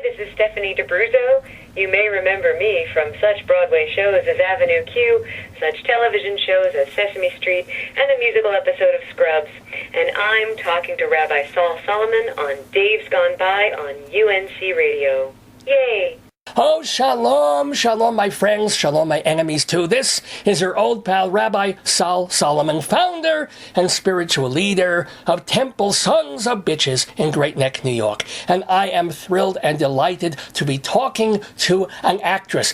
this is Stephanie D'Abruzzo. You may remember me from such Broadway shows as Avenue Q, such television shows as Sesame Street, and the musical episode of Scrubs. And I'm talking to Rabbi Sol Solomon on Dave's Gone By on UNC Radio. Yay! Oh, shalom, shalom, my friends, shalom, my enemies, too. This is your old pal, Rabbi Sol Solomon, founder and spiritual leader of Temple Sons of Bitches in Great Neck, New York. And I am thrilled and delighted to be talking to an actress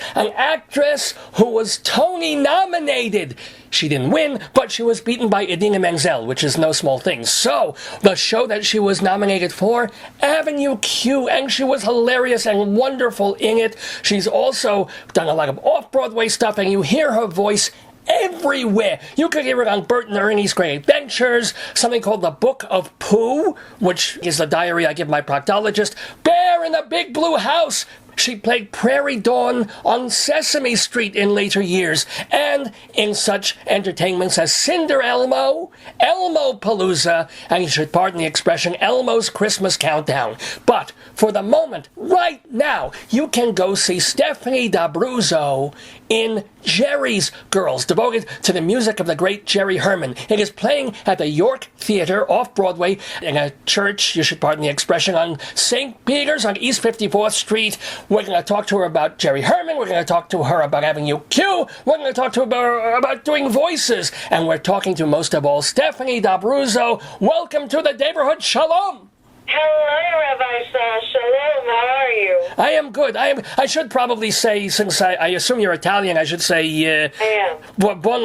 who was Tony nominated. She didn't win, but she was beaten by Idina Menzel, which is no small thing. So, the show that she was nominated for, Avenue Q, and she was hilarious and wonderful in it. She's also done a lot of off-Broadway stuff, and you hear her voice everywhere. You could hear it on Bert and Ernie's Great Adventures, something called The Book of Pooh, which is the diary I give my proctologist, Bear in the Big Blue House. She played Prairie Dawn on Sesame Street in later years, and in such entertainments as Cinder Elmo, Elmo Palooza, and you should pardon the expression, Elmo's Christmas Countdown. But for the moment, right now, you can go see Stephanie D'Abruzzo in Jerry's Girls, devoted to the music of the great Jerry Herman. It is playing at the York Theater off-Broadway in a church, you should pardon the expression, on St. Peter's on East 54th Street. We're going to talk to her about Jerry Herman. We're going to talk to her about Avenue Q. We're going to talk to her about doing voices. And we're talking to, most of all, Stephanie D'Abruzzo. Welcome to the neighborhood. Shalom. Hello, Rabbi Sol. Shalom. How are you? I am good. I should probably say, since I assume you're Italian, I should say... I am. Buon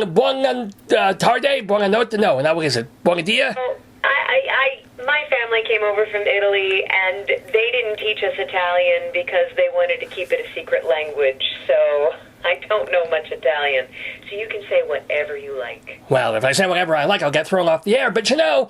tarde, buonanotte. No, now what is it? Buon dia? Well, my family came over from Italy, and they didn't teach us Italian because they wanted to keep it a secret language, so I don't know much Italian. So you can say whatever you like. Well, if I say whatever I like, I'll get thrown off the air, but you know...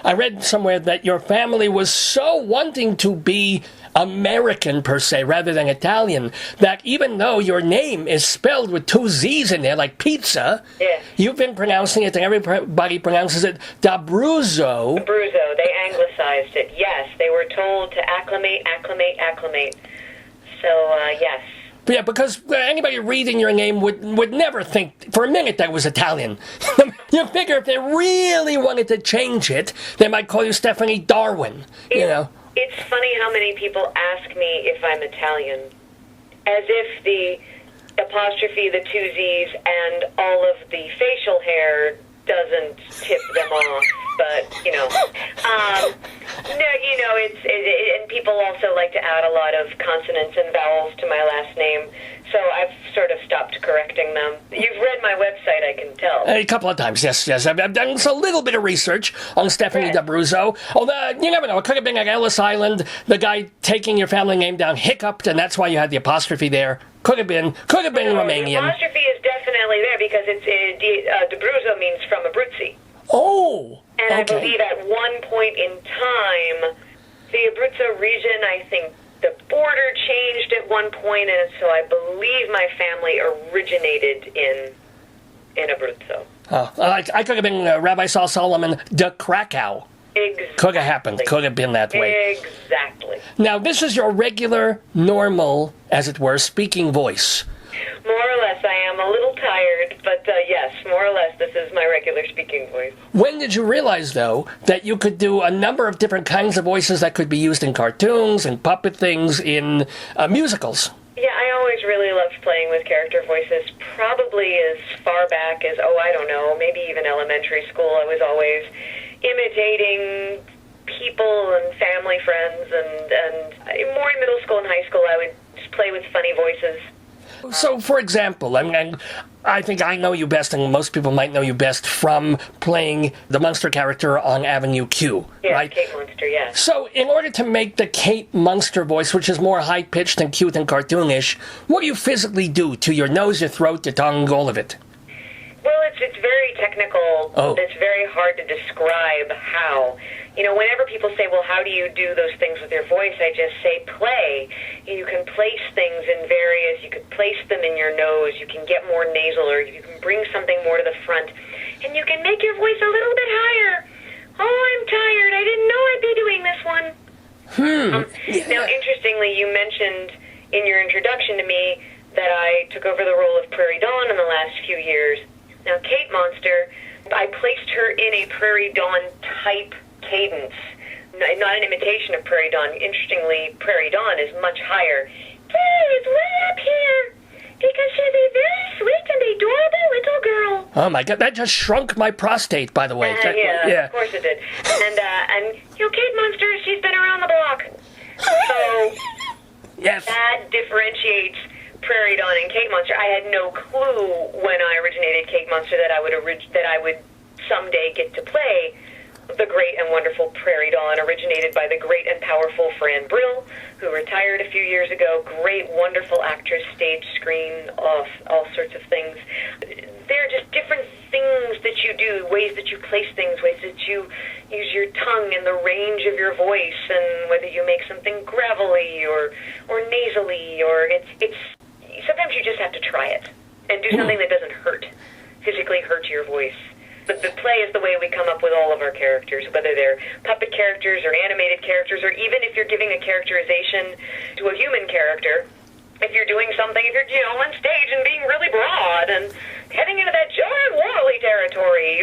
I read somewhere that your family was so wanting to be American, per se, rather than Italian, that even though your name is spelled with two Z's in there, like pizza, yes, you've been pronouncing it, and everybody pronounces it D'Abruzzo. D'Abruzzo. They anglicized it. Yes, they were told to acclimate. So, yes. Yeah, because anybody reading your name would never think for a minute that was Italian. You figure if they really wanted to change it, they might call you Stephanie Darwin, you know. It's funny how many people ask me if I'm Italian, as if the apostrophe, the two Z's, and all of the facial hair doesn't tip them off. But, you know, no, you know, and people also like to add a lot of consonants and vowels to my last name, so I've sort of stopped correcting them. You've read my website, I can tell. A couple of times, yes. I've done a little bit of research on Stephanie D'Abruzzo. Although, you never know, it could have been at Ellis Island, the guy taking your family name down hiccuped, and that's why you had the apostrophe there. Could have been Romanian. The apostrophe is definitely there because D'Abruzzo means from Abruzzi. Oh, and okay. I believe at one point in time, the Abruzzo region, I think the border changed at one point, and so I believe my family originated in Abruzzo. Oh, I could have been Rabbi Sol Solomon de Krakow. Exactly. Could have happened. Could have been that way. Exactly. Now, this is your regular, normal, as it were, speaking voice. More or less. I am a little tired, but yes, more or less, this is my regular speaking voice. When did you realize, though, that you could do a number of different kinds of voices that could be used in cartoons and puppet things, in musicals? Yeah, I always really loved playing with character voices, probably as far back as, I don't know, maybe even elementary school. I was always imitating people and family friends, and more in middle school and high school, I would just play with funny voices. So, for example, I think I know you best, and most people might know you best from playing the Munster character on Avenue Q, right? Kate Munster, yes. So, in order to make the Kate Munster voice, which is more high-pitched and cute and cartoonish, what do you physically do to your nose, your throat, your tongue, all of it? Well, it's very technical. Oh. It's very hard to describe how. You know, whenever people say, well, how do you do those things with your voice, I just say play. You can place things in various, you could place them in your nose, you can get more nasal, or you can bring something more to the front, and you can make your voice a little bit higher. Oh, I'm tired. I didn't know I'd be doing this one. Now, interestingly, interestingly, you mentioned in your introduction to me that I took over the role of Prairie Dawn in the last few years. Now, Kate Monster, I placed her in a Prairie Dawn type cadence, not an imitation of Prairie Dawn. Interestingly, Prairie Dawn is much higher. Prairie's way up here because she's a very sweet and adorable little girl. Oh my God, that just shrunk my prostate, by the way. Yeah, of course it did. And Kate Monster, she's been around the block. So yes, that differentiates Prairie Dawn and Kate Monster. I had no clue when I originated Kate Monster that I would someday get to play the great and wonderful Prairie Dawn, originated by the great and powerful Fran Brill, who retired a few years ago. Great, wonderful actress, stage, screen, all sorts of things. There are just different things that you do, ways that you place things, ways that you use your tongue and the range of your voice, and whether you make something gravelly or nasally, or it's sometimes you just have to try it and do something that doesn't physically hurt your voice. But the play is the way we come up with all of our characters, whether they're puppet characters or animated characters, or even if you're giving a characterization to a human character. If you're doing something, if you're on stage and being really broad and heading into that giant Wally territory,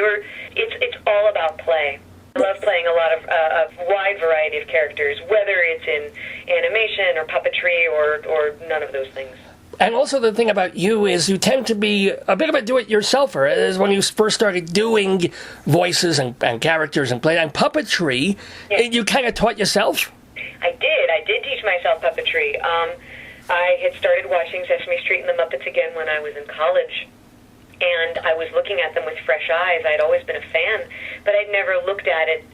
it's all about play. I love playing a lot of a wide variety of characters, whether it's in animation or puppetry or none of those things. And also the thing about you is you tend to be a bit of a do-it-yourselfer. As when you first started doing voices and characters and play and puppetry, you kind of taught yourself? I did teach myself puppetry. I had started watching Sesame Street and the Muppets again when I was in college, and I was looking at them with fresh eyes. I'd always been a fan, but I'd never looked at it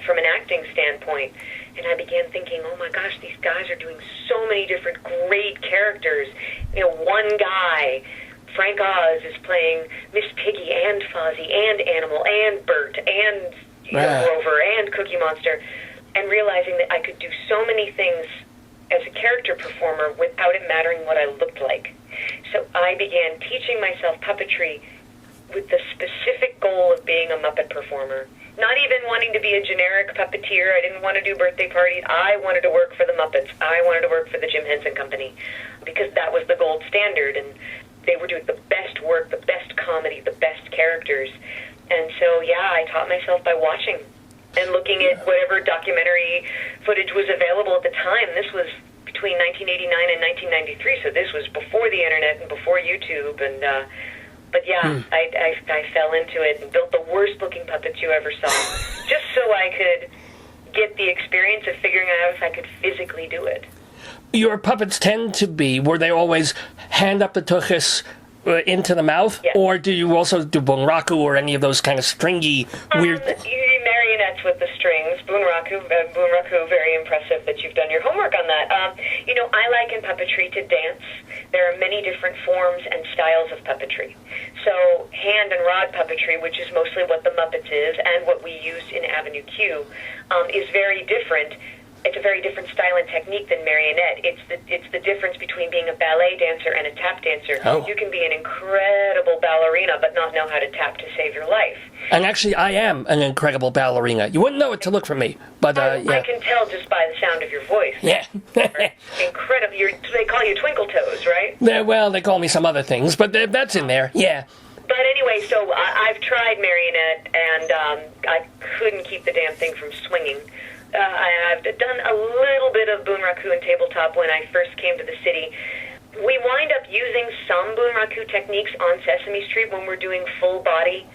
from an acting standpoint. And I began thinking, oh my gosh, these guys are doing so many different great characters. One guy, Frank Oz, is playing Miss Piggy and Fozzie and Animal and Bert and Grover and Cookie Monster, and realizing that I could do so many things as a character performer without it mattering what I looked like. So I began teaching myself puppetry with the specific goal of being a Muppet performer. Not even wanting to be a generic puppeteer. I didn't want to do birthday parties. I wanted to work for the Muppets. I wanted to work for the Jim Henson Company because that was the gold standard, and they were doing the best work, the best comedy, the best characters. And so, I taught myself by watching and looking at whatever documentary footage was available at the time. This was between 1989 and 1993, so this was before the internet and before YouTube, and I fell into it and built the worst-looking puppets you ever saw, just so I could get the experience of figuring out if I could physically do it. Your puppets tend to be, were they always hand up the tuchus into the mouth? Yes. Or do you also do bunraku or any of those kind of stringy, weird... Marionettes with the strings. Bunraku, very impressive that you've done your homework on that. I liken puppetry to dance. There are many different forms and styles of puppetry. So hand and rod puppetry, which is mostly what the Muppets is and what we used in Avenue Q, is very different. It's a very different style and technique than marionette. It's the difference between being a ballet dancer and a tap dancer. Oh. You can be an incredible ballerina but not know how to tap to save your life. And actually, I am an incredible ballerina. You wouldn't know it to look for me, but I can tell just by the sound of your voice. Yeah. Incredible. They call you Twinkle Toes, right? Well, they call me some other things, but that's in there. Yeah. But anyway, so I've tried marionette, and I couldn't keep the damn thing from swinging. I've done a little bit of bunraku and tabletop when I first came to the city. We wind up using some bunraku techniques on Sesame Street when we're doing full body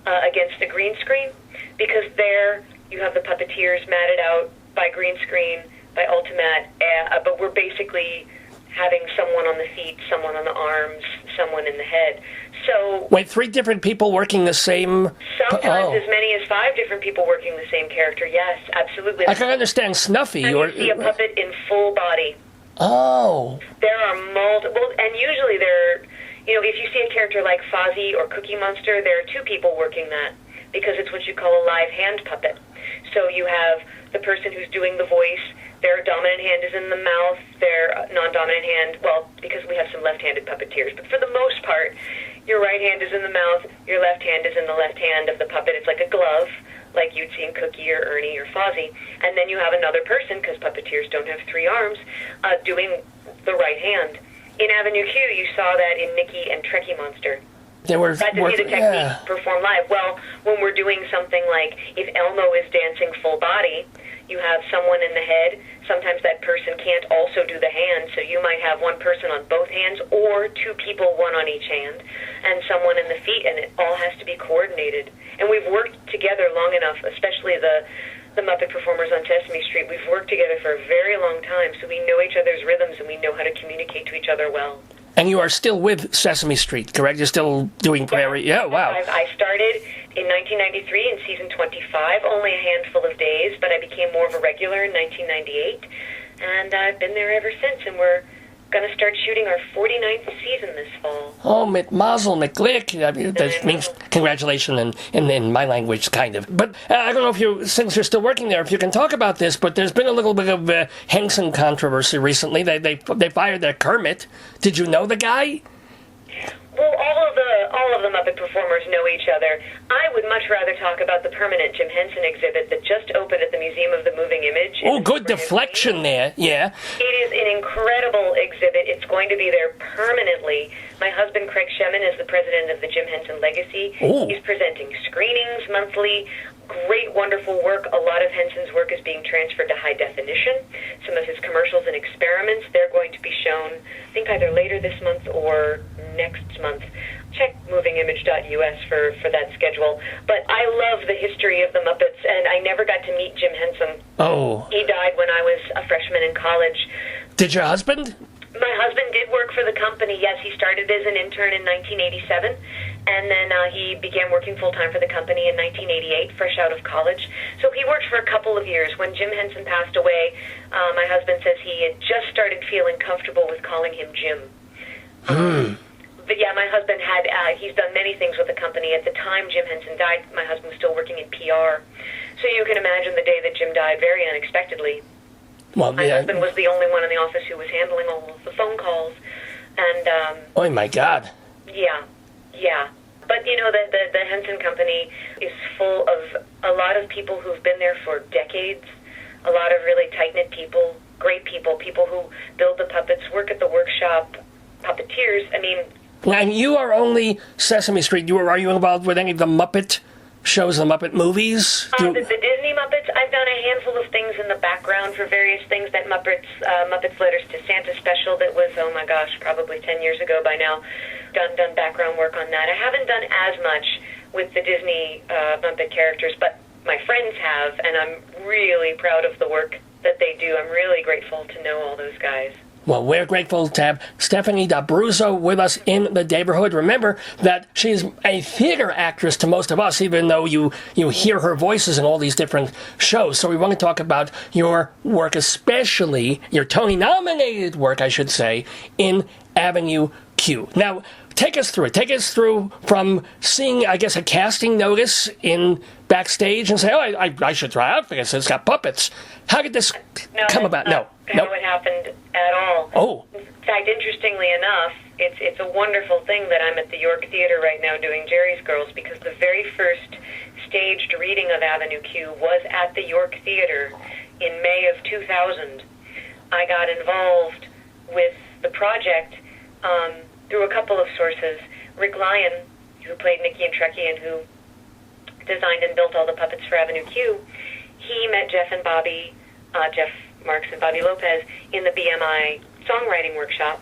against the green screen, because there you have the puppeteers matted out by green screen, by Ultimat, but we're basically having someone on the feet, someone on the arms, someone in the head. So wait, 3 different people working the same... Sometimes as many as 5 different people working the same character, yes, absolutely. I can understand Snuffy. You see a puppet in full body. Oh. There are multiple, and usually if you see a character like Fozzie or Cookie Monster, there are 2 people working that, because it's what you call a live hand puppet. So you have the person who's doing the voice, their dominant hand is in the mouth, their non-dominant hand, well, because we have some left-handed puppeteers, but for the most part, your right hand is in the mouth, your left hand is in the left hand of the puppet. It's like a glove, like you'd see in Cookie or Ernie or Fozzie. And then you have another person, because puppeteers don't have three arms, doing the right hand. In Avenue Q, you saw that in Mickey and Trekkie Monster. They were got to see the technique perform live. Well, when we're doing something like if Elmo is dancing full body, you have someone in the head. Sometimes that person can't also do the hand, so you might have one person on both hands or two people, one on each hand, and someone in the feet, and it all has to be coordinated. And we've worked together long enough, especially the Muppet performers on Sesame Street. We've worked together for a very long time, so we know each other's rhythms and we know how to communicate to each other well. And you are still with Sesame Street, correct? You're still doing Prairie? Yeah, wow. I started in 1993 in season 25, only a handful of days, but I became more of a regular in 1998, and I've been there ever since, and we're going to start shooting our 49th season this fall. Oh, mit Mazel, mit Glück. That means congratulations in my language, kind of. But I don't know if you, since you're still working there, if you can talk about this, but there's been a little bit of Henson controversy recently. They fired their Kermit. Did you know the guy? Well, all of the Muppet performers know each other. I would much rather talk about the permanent Jim Henson exhibit that just opened at the Museum of the Moving Image. Oh, good deflection there, yeah. It is an incredible exhibit. It's going to be there permanently. My husband, Craig Shemin, is the president of the Jim Henson Legacy. Ooh. He's presenting screenings monthly. Great, wonderful work. A lot of Henson's work is being transferred to high definition. Some of his commercials and experiments, they're going to be shown, I think, either later this month or next month. Check movingimage.us for that schedule. But I love the history of the Muppets, and I never got to meet Jim Henson. Oh. He died when I was a freshman in college. Did your husband? My husband did work for the company, yes. He started as an intern in 1987, and then he began working full-time for the company in 1988, fresh out of college. So he worked for a couple of years. When Jim Henson passed away, my husband says he had just started feeling comfortable with calling him Jim. But yeah, my husband he's done many things with the company. At the time Jim Henson died, my husband was still working in PR. So you can imagine the day that Jim died very unexpectedly. Well, my husband was the only one in the office who was handling all of the phone calls. And, oh, my God. Yeah. But, you know, the Henson Company is full of a lot of people who've been there for decades, a lot of really tight-knit people, great people who build the puppets, work at the workshop, puppeteers. I mean... And you are only Sesame Street. Are you involved with any of the Muppet shows, the Muppet movies? The Disney Muppets, I've done a handful of things in the background for various things. That Muppets Letters to Santa special that was, oh my gosh, probably 10 years ago by now. Done background work on that. I haven't done as much with the Disney Muppet characters, but my friends have, and I'm really proud of the work that they do. I'm really grateful to know all those guys. Well, we're grateful to have Stephanie D'Abruzzo with us in the neighborhood. Remember that she's a theater actress to most of us, even though you hear her voices in all these different shows. So we want to talk about your work, especially your Tony-nominated work, I should say, in Avenue Q. Now, take us through it. Take us through from seeing, I guess, a casting notice in backstage and say, oh, I should try out for this. It's got puppets. How did this come about? No. How it happened at all. Oh. In fact, interestingly enough, it's a wonderful thing that I'm at the York Theater right now doing Jerry's Girls, because the very first staged reading of Avenue Q was at the York Theater in May of 2000. I got involved with the project through a couple of sources. Rick Lyon, who played Nicky and Trekkie and who designed and built all the puppets for Avenue Q, he met Jeff Marks and Bobby Lopez in the BMI songwriting workshop.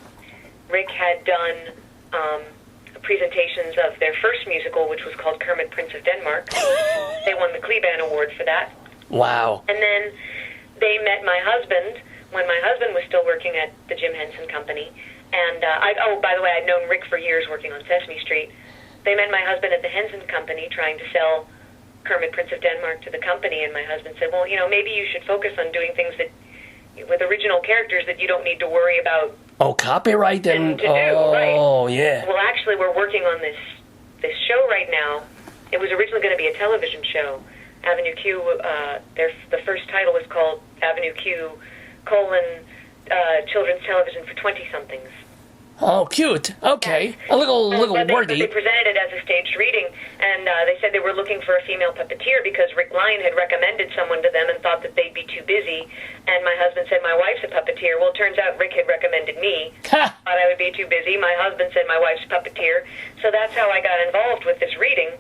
Rick had done presentations of their first musical, which was called Kermit, Prince of Denmark. They won the Kleban Award for that. Wow. And then they met my husband when my husband was still working at the Jim Henson Company. And, by the way, I'd known Rick for years working on Sesame Street. They met my husband at the Henson Company trying to sell Kermit, Prince of Denmark to the company, and my husband said, well, you know, maybe you should focus on doing things that with original characters that you don't need to worry about. Oh, copyright and right. Yeah. Well, actually, we're working on this show right now. It was originally going to be a television show. Avenue Q. The first title was called Avenue Q: Children's Television for 20-somethings. Oh, cute. Okay. A little wordy. They presented it as a staged reading, and they said they were looking for a female puppeteer because Rick Lyon had recommended someone to them and thought that they'd be too busy. And my husband said, my wife's a puppeteer. Well, it turns out Rick had recommended me. Ha! Thought I would be too busy. My husband said my wife's a puppeteer. So that's how I got involved with this reading.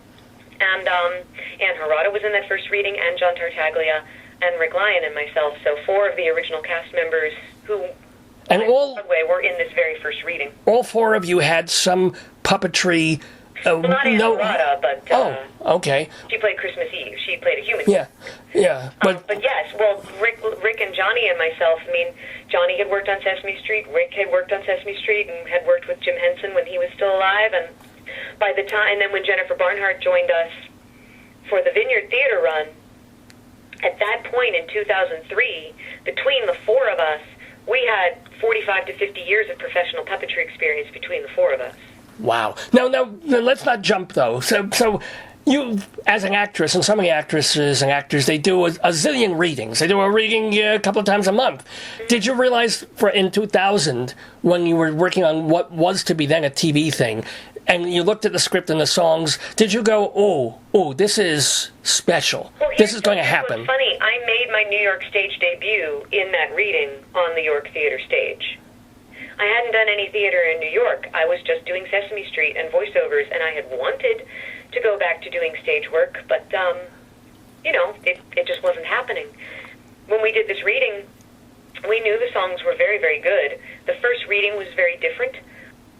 And Ann Harada was in that first reading, and John Tartaglia, and Rick Lyon and myself. So 4 of the original cast members who... And we're in this very first reading. All 4 of you had some puppetry. Well, not Ann Harada, but okay. She played Christmas Eve. She played a human. Yeah. But yes, well, Rick and Johnny and myself. I mean, Johnny had worked on Sesame Street. Rick had worked on Sesame Street and had worked with Jim Henson when he was still alive. And by the time, and then when Jennifer Barnhart joined us for the Vineyard Theater run, at that point in 2003, between the 4 of us, we had 45 to 50 years of professional puppetry experience between the 4 of us. Wow. Now, let's not jump, though. So you, as an actress, and so many actresses and actors, they do a zillion readings. They do a reading a couple of times a month. Mm-hmm. Did you realize in 2000, when you were working on what was to be then a TV thing, and you looked at the script and the songs, did you go, oh, this is special. Well, this is going to happen. It was funny. I made my New York stage debut in that reading on the York Theater stage. I hadn't done any theater in New York. I was just doing Sesame Street and voiceovers, and I had wanted to go back to doing stage work, but, it just wasn't happening. When we did this reading, we knew the songs were very, very good. The first reading was very different.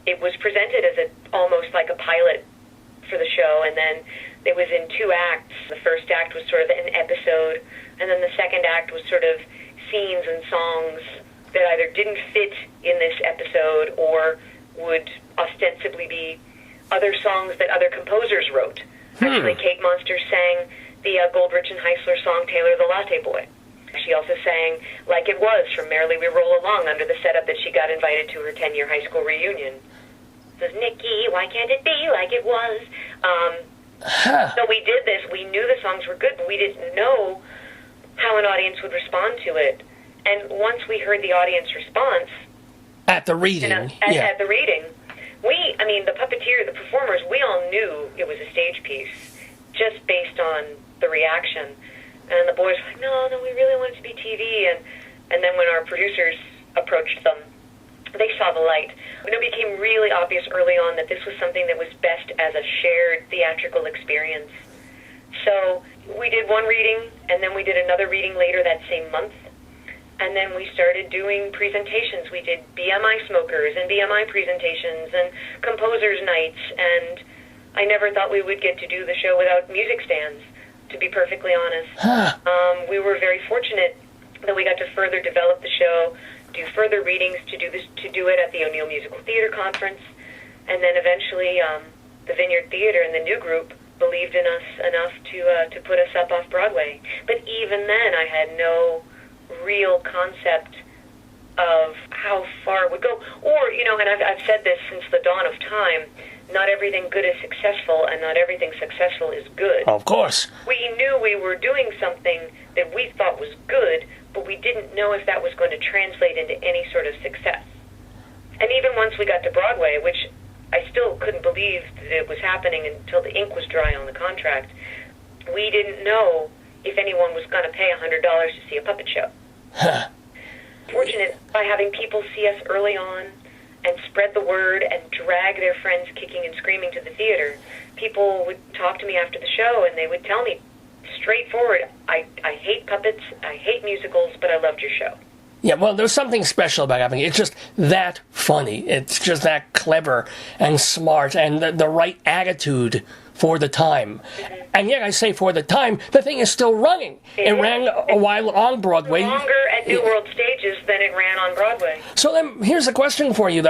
It was presented as almost like a pilot for the show, and then it was in 2 acts. The first act was sort of an episode, and then the second act was sort of scenes and songs that either didn't fit in this episode or would ostensibly be other songs that other composers wrote. Actually, Kate Monster sang the Goldrich and Heisler song Taylor the Latte Boy. She also sang Like It Was from Merrily We Roll Along under the setup that she got invited to her 10-year high school reunion. Says, Nikki, why can't it be like it was? So we did this. We knew the songs were good, but we didn't know how an audience would respond to it. And once we heard the audience response... At the reading. At the reading, the puppeteer, the performers, we all knew it was a stage piece just based on the reaction. And the boys were like, no, we really want it to be TV. And then when our producers approached them, they saw the light. It became really obvious early on that this was something that was best as a shared theatrical experience. So we did one reading, and then we did another reading later that same month. And then we started doing presentations. We did BMI smokers and BMI presentations and composers' nights. And I never thought we would get to do the show without music stands, to be perfectly honest. We were very fortunate that we got to further develop the show, do further readings, to do it at the O'Neill Musical Theater Conference, and then eventually the Vineyard Theater and the new group believed in us enough to put us up off Broadway. But even then, I had no real concept of how far it would go. Or, and I've said this since the dawn of time, not everything good is successful, and not everything successful is good. Of course. We knew we were doing something that we thought was good, but we didn't know if that was going to translate into any sort of success. And even once we got to Broadway, which I still couldn't believe that it was happening until the ink was dry on the contract, we didn't know if anyone was going to pay $100 to see a puppet show. Fortunate by having people see us early on and spread the word and drag their friends kicking and screaming to the theater. People would talk to me after the show, and they would tell me straightforward, I hate puppets, I hate musicals, but I loved your show. Yeah, well, there's something special about having it. It's just that funny. It's just that clever and smart and the right attitude for the time. Mm-hmm. And yet, I say for the time, the thing is still running. It ran a while on Broadway. Longer at New World stages than it ran on Broadway. So then, here's a question for you.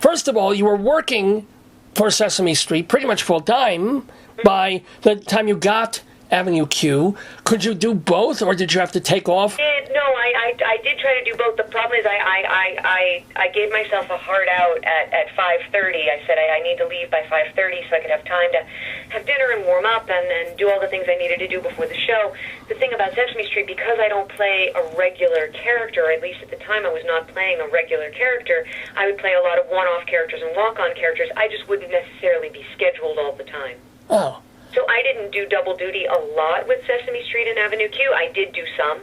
First of all, you were working for Sesame Street pretty much full time by the time you got Avenue Q. Could you do both, or did you have to take off? No, I did try to do both. The problem is I gave myself a hard out at 5:30. I said I need to leave by 5:30 so I could have time to have dinner and warm up and do all the things I needed to do before the show. The thing about Sesame Street, because I don't play a regular character, or at least at the time I was not playing a regular character, I would play a lot of one-off characters and walk-on characters. I just wouldn't necessarily be scheduled all the time. Oh. So I didn't do double duty a lot with Sesame Street and Avenue Q. I did do some.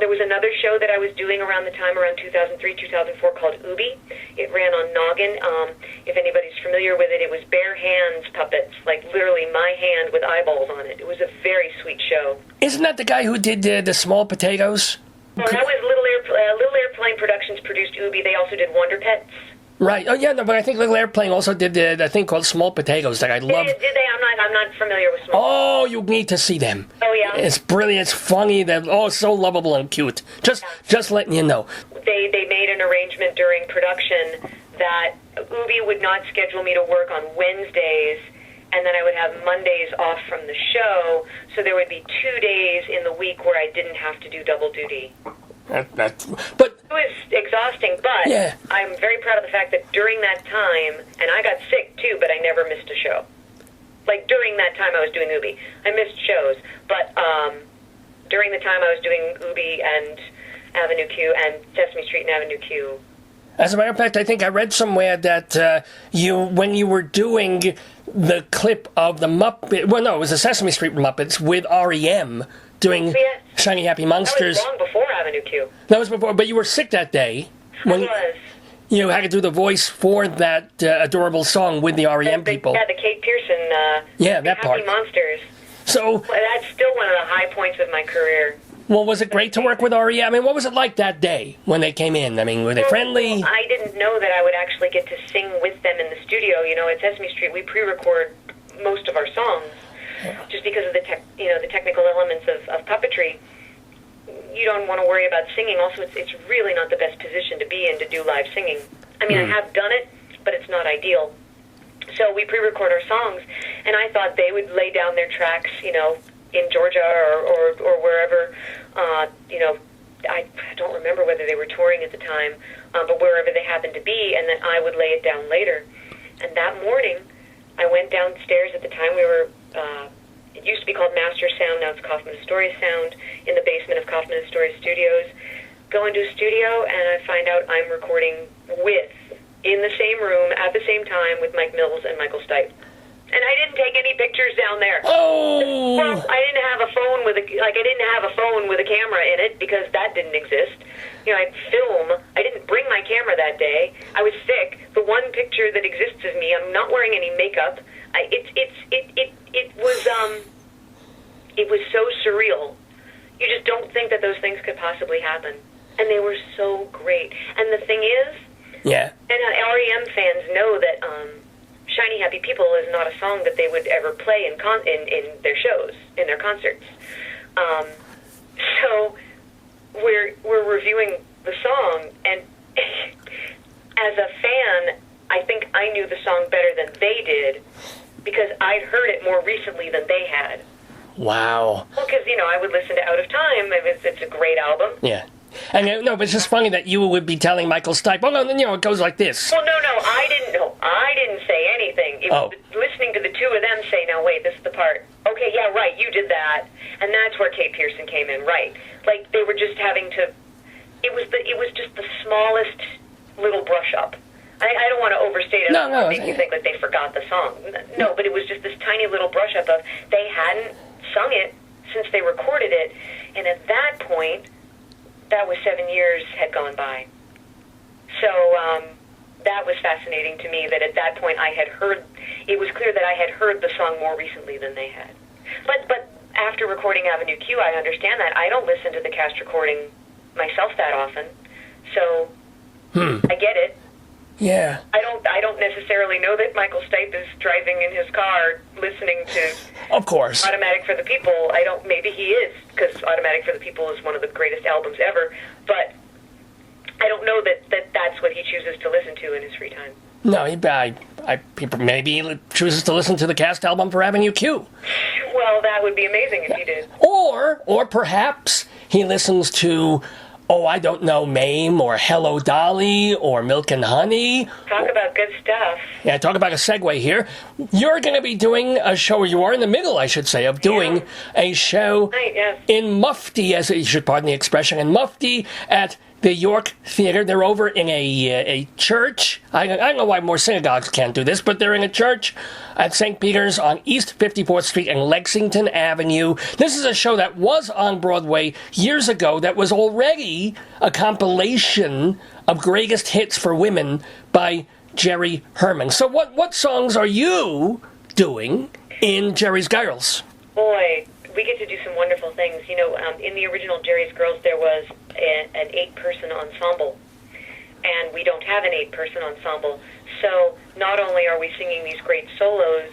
There was another show that I was doing around 2003, 2004 called Ubi. It ran on Noggin. If anybody's familiar with it, it was bare hands puppets, like literally my hand with eyeballs on it. It was a very sweet show. Isn't that the guy who did the Small Potatoes? Well, that was Little Airplane Productions produced Ubi. They also did Wonder Pets. Right. Oh, yeah, no, but I think Little Airplane also did the thing called Small Potatoes that I love. Did they? I'm not familiar with Small. Oh, you need to see them. Oh, yeah? It's brilliant. It's funny. They're so lovable and cute. Just letting you know. They made an arrangement during production that Ubi would not schedule me to work on Wednesdays, and then I would have Mondays off from the show, so there would be 2 days in the week where I didn't have to do double duty. But it was exhausting, but yeah. I'm very proud of the fact that during that time, and I got sick too, but I never missed a show. Like during that time I was doing Ubi, I missed shows, but during the time I was doing Ubi and Avenue Q and Sesame Street and Avenue Q. As a matter of fact, I think I read somewhere that when you were doing the clip of the Muppet, well, no, it was the Sesame Street Muppets with REM doing Shiny Happy Monsters. That was long before Avenue Q. That was before, but you were sick that day. I was. You had to do the voice for that adorable song with the REM people. Yeah, the Kate Pearson. That part. Happy Monsters. So that's still one of the high points of my career. Well, was it great to work with REM? I mean, what was it like that day when they came in? I mean, were they friendly? I didn't know that I would actually get to sing with them in the studio. You know, at Sesame Street, we pre-record most of our songs just because of the technical elements of puppetry. You don't want to worry about singing. Also, it's really not the best position to be in to do live singing. I mean, I have done it, but it's not ideal. So we pre-record our songs, and I thought they would lay down their tracks, in Georgia or wherever. I don't remember whether they were touring at the time, but wherever they happened to be, and then I would lay it down later. And that morning, I went downstairs. At the time, we were... it used to be called Master Sound, now it's Kaufman Astoria Sound, in the basement of Kaufman Astoria Studios. Go into a studio, and I find out I'm recording in the same room, at the same time, with Mike Mills and Michael Stipe. And I didn't take any pictures down there. Oh! Well, I didn't have a phone with a camera in it, because that didn't exist. I'd film. I didn't bring my camera that day. I was sick. The one picture that exists of me, I'm not wearing any makeup. It was so surreal. You just don't think that those things could possibly happen. And they were so great. And the thing is, and REM fans know that Shiny Happy People is not a song that they would ever play in their shows, in their concerts. So we're reviewing the song, and as a fan, I think I knew the song better than they did, because I'd heard it more recently than they had. Wow. Well, because, I would listen to Out of Time. It's a great album. Yeah. And no, but it's just funny that you would be telling Michael Stipe, oh, no, it goes like this. Well, no, I didn't say anything. It was listening to the two of them say, now, wait, this is the part. Okay, yeah, right, you did that. And that's where Kate Pearson came in, right. Like, they were just having to... It was just the smallest little brush-up. I don't want to overstate it. No, make you think like they forgot the song. No, but it was just this tiny little brush-up of they hadn't sung it since they recorded it. And at that point... that was 7 years had gone by. So that was fascinating to me that at that point it was clear that I had heard the song more recently than they had. But after recording Avenue Q, I understand that. I don't listen to the cast recording myself that often. So I get it. Yeah. I don't necessarily know that Michael Stipe is driving in his car listening to Of course. Automatic for the People. Maybe he is, because Automatic for the People is one of the greatest albums ever, but I don't know that that's what he chooses to listen to in his free time. No, maybe he chooses to listen to the cast album for Avenue Q. Well, that would be amazing if he did. Or perhaps he listens to, oh, I don't know, Mame or Hello Dolly or Milk and Honey. Talk about good stuff. Yeah, talk about a segue here. You're going to be doing a show, or you are in the middle, I should say, of doing a show in Mufti, as you should pardon the expression, in Mufti at the York Theater. They're over in a church. I don't know why more synagogues can't do this, but they're in a church at St. Peter's on East 54th Street and Lexington Avenue. This is a show that was on Broadway years ago that was already a compilation of greatest hits for women by Jerry Herman. So what songs are you doing in Jerry's Girls? Boy, we get to do some wonderful things. You know, in the original Jerry's Girls, there was an 8-person ensemble, and we don't have an 8-person ensemble. So not only are we singing these great solos,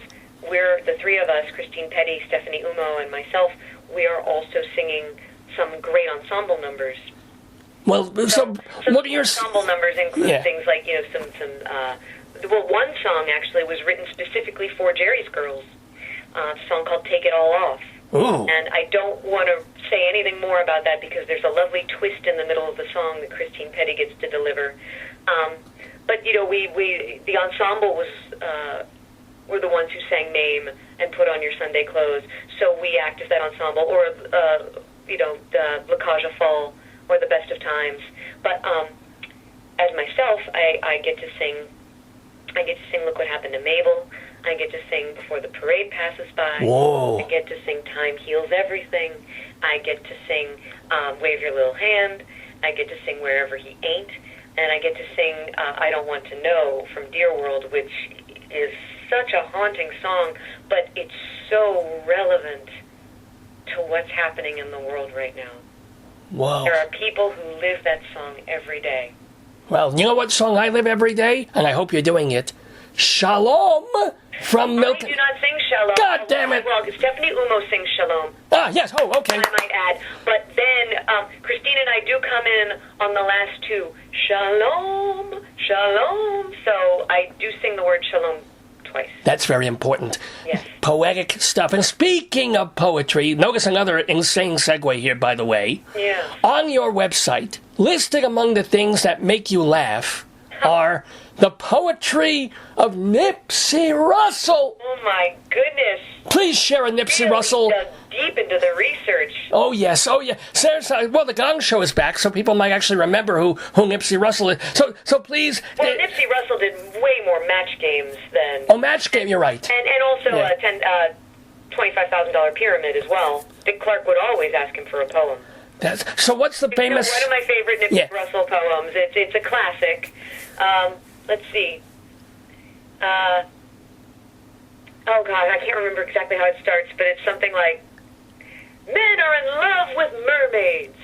we're the three of us, Christine Petty, Stephanie Umo, and myself, we are also singing some great ensemble numbers. Well, so what are your ensemble numbers include things like, you know, well, one song actually was written specifically for Jerry's Girls, a song called Take It All Off. Ooh. And I don't want to say anything more about that because there's a lovely twist in the middle of the song that Christine Petty gets to deliver. But, you know, the ensemble was, were the ones who sang Name and Put On Your Sunday Clothes, so we act as that ensemble, or, you know, the La Cage aux Folles, or The Best of Times. But as myself, I get to sing Look What Happened to Mabel. I get to sing Before the Parade Passes By. Whoa. I get to sing Time Heals Everything. I get to sing Wave Your Little Hand. I get to sing Wherever He Ain't. And I get to sing I Don't Want to Know from Dear World, which is such a haunting song, but it's so relevant to what's happening in the world right now. Whoa. There are people who live that song every day. Well, you know what song I live every day? And I hope you're doing it. Shalom from Milk. I do not sing Shalom. God damn it. Well, Stephanie Umo sings Shalom. Ah, yes. Oh, okay. I might add. But then Christine and I do come in on the last two. Shalom, Shalom. So I do sing the word Shalom twice. That's very important. Yes. Poetic stuff. And speaking of poetry, notice another insane segue here, by the way. Yeah. On your website, listed among the things that make you laugh are the poetry of Nipsey Russell. Oh, my goodness. Please share a Nipsey Really Russell. dug deep into the research. Oh, yes. Oh, yeah. Well, the Gong Show is back, so people might actually remember who Nipsey Russell is. So please. Well, Nipsey Russell did way more match games than... Oh, Match Game, you're right. And also a $25,000 pyramid as well. Dick Clark would always ask him for a poem. So what's the famous... One of my favorite Nipsey Russell poems. It's a classic. Let's see. Oh, God, I can't remember exactly how it starts, but it's something like, men are in love with mermaids,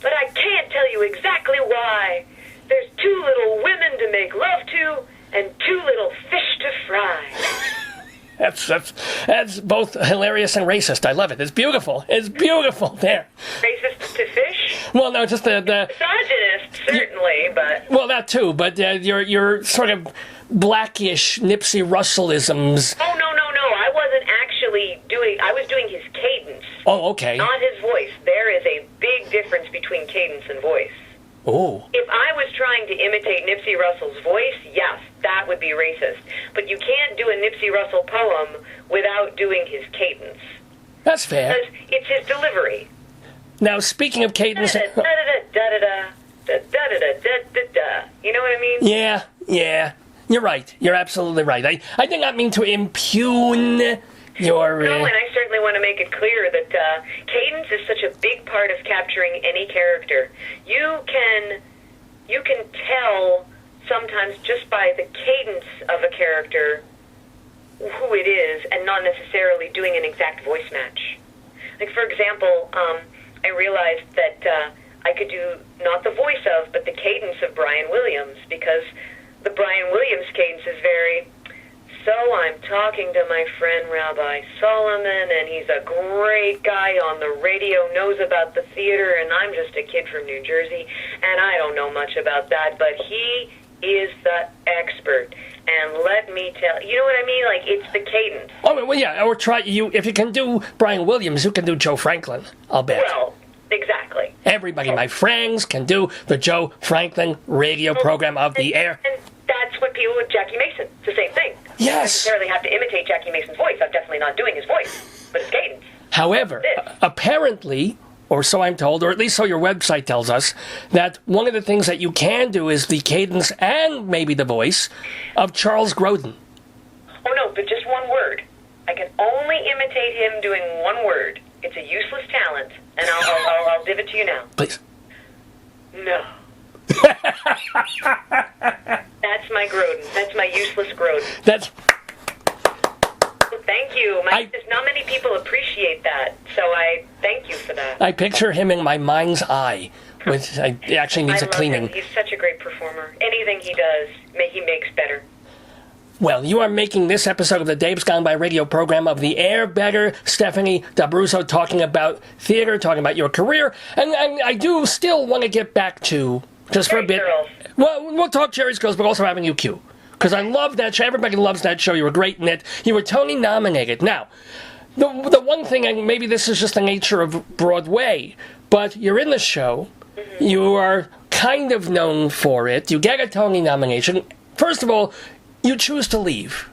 but I can't tell you exactly why. There's 2 little women to make love to and 2 little fish to fry. That's both hilarious and racist. I love it. It's beautiful. It's beautiful. There. Racist to fish? Well, no, just the misogynist, certainly, but... Well, that too, but your sort of blackish Nipsey Russellisms. Oh, no. I wasn't actually doing... I was doing his cadence. Oh, okay. Not his voice. There is a big difference between cadence and voice. Oh. If I was trying to imitate Nipsey Russell's voice, yes, that would be racist. But you can't do a Nipsey Russell poem without doing his cadence. That's fair. Because it's his delivery. Now, speaking of cadence... You know what I mean? Yeah. You're right. You're absolutely right. I did not mean to impugn your... No, and I certainly want to make it clear that cadence is such a big part of capturing any character. You can tell sometimes just by the cadence of a character who it is, and not necessarily doing an exact voice match. Like, for example, I realized that I could do not the voice of, but the cadence of Brian Williams, because the Brian Williams cadence is very... So I'm talking to my friend Rabbi Solomon, and he's a great guy on the radio, knows about the theater, and I'm just a kid from New Jersey, and I don't know much about that, but he is the expert. And let me to, you know what I mean? Like, it's the cadence. Oh, well, yeah, or try, if you can do Brian Williams, you can do Joe Franklin, I'll bet. Well, exactly. Everybody, my friends, can do the Joe Franklin radio program of the air. And that's what people with Jackie Mason, it's the same thing. Yes. You don't necessarily have to imitate Jackie Mason's voice. I'm definitely not doing his voice, but it's cadence. However, apparently, or so I'm told, or at least so your website tells us, that one of the things that you can do is the cadence and maybe the voice of Charles Grodin. Oh, no, but just one word. I can only imitate him doing one word. It's a useless talent, and I'll give it to you now. Please. No. That's my Grodin. That's my useless Grodin. That's... Thank you. Not many people appreciate that, so I thank you for that. I picture him in my mind's eye, which actually needs a cleaning. Him. He's such a great performer. Anything he does, he makes better. Well, you are making this episode of the Dave's Gone By radio program of the air better. Stephanie D'Abruzzo talking about theater, talking about your career, and I do still want to get back to, just for a bit... Girls. Well, we'll talk Jerry's Girls, but also Avenue Q. Because I love that show. Everybody loves that show. You were great in it. You were Tony nominated. Now, the one thing, and maybe this is just the nature of Broadway, but you're in the show. Mm-hmm. You are kind of known for it. You get a Tony nomination. First of all, you choose to leave,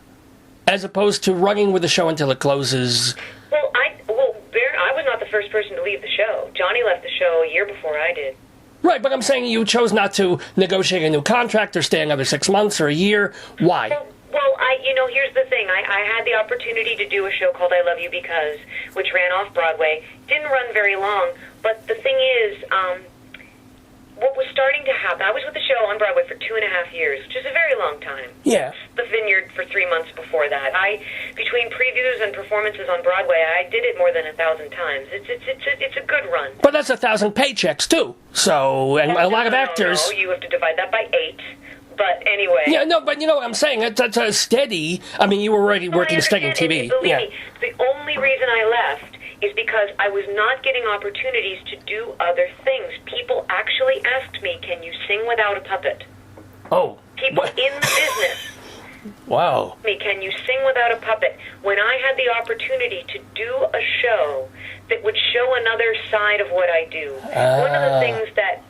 as opposed to running with the show until it closes. Well, I was not the first person to leave the show. Johnny left the show a year before I did. Right, but I'm saying you chose not to negotiate a new contract or stay another 6 months or a year. Why? Well, here's the thing. I had the opportunity to do a show called I Love You Because, which ran off Broadway. Didn't run very long, but the thing is, what was starting to happen, I was with the show on Broadway for 2.5 years, which is a very long time. Yeah. The Vineyard for 3 months before that. Between previews and performances on Broadway, I did it more than 1,000 times. It's a good run. But that's 1,000 paychecks too. So, and a lot of actors. No, you have to divide that by 8. But anyway. Yeah, no, but you know what I'm saying? That's a steady. I mean, you were already working steady in TV. Believe me, the only reason I left is because I was not getting opportunities to do other things. People actually asked me, "Can you sing without a puppet?" Oh. People in the business. Wow. Can you sing without a puppet? When I had the opportunity to do a show that would show another side of what I do, one of the things that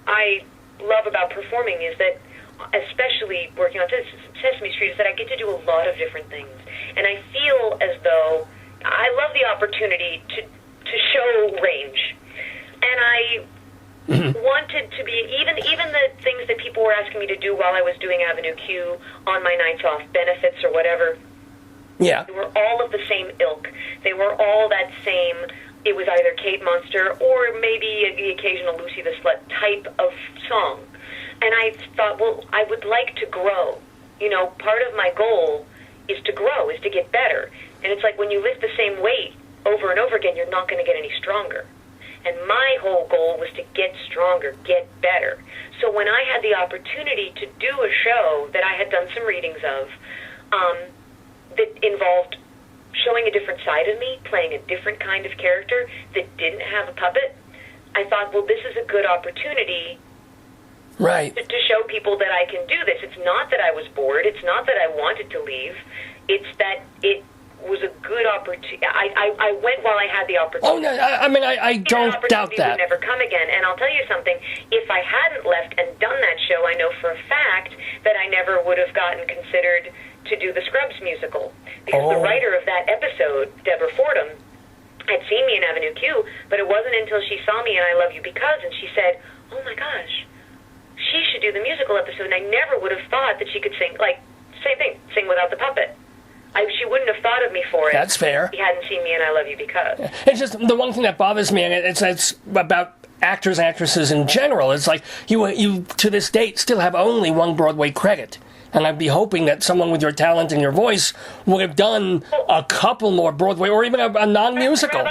I love about performing is that, especially working on Sesame Street, is that I get to do a lot of different things. And I feel as though I love the opportunity to show range. And I wanted to be, even the things that people were asking me to do while I was doing Avenue Q on my nights off, benefits or whatever, yeah, they were all of the same ilk. They were all that same, it was either Kate Monster or maybe the occasional Lucy the Slut type of song. And I thought, well, I would like to grow. You know, part of my goal is to grow, is to get better. And it's like when you lift the same weight over and over again, you're not going to get any stronger. And my whole goal was to get stronger, get better. So when I had the opportunity to do a show that I had done some readings of, that involved showing a different side of me, playing a different kind of character that didn't have a puppet, I thought, well, this is a good opportunity right, to show people that I can do this. It's not that I was bored. It's not that I wanted to leave. It's that it was a good opportunity. I went while I had the opportunity. Oh, no, I don't doubt that. Would never come again. And I'll tell you something. If I hadn't left and done that show, I know for a fact that I never would have gotten considered to do the Scrubs musical. Because the writer of that episode, Deborah Fordham, had seen me in Avenue Q, but it wasn't until she saw me in I Love You Because, and she said, oh my gosh, she should do the musical episode. And I never would have thought that she could sing, like, same thing, sing without the puppet. She wouldn't have thought of me for it. That's fair. If she hadn't seen me in I Love You Because. It's just the one thing that bothers me, and it's about actors and actresses in general. It's like you to this date still have only one Broadway credit. And I'd be hoping that someone with your talent and your voice would have done a couple more Broadway or even a non-musical. Rabbi,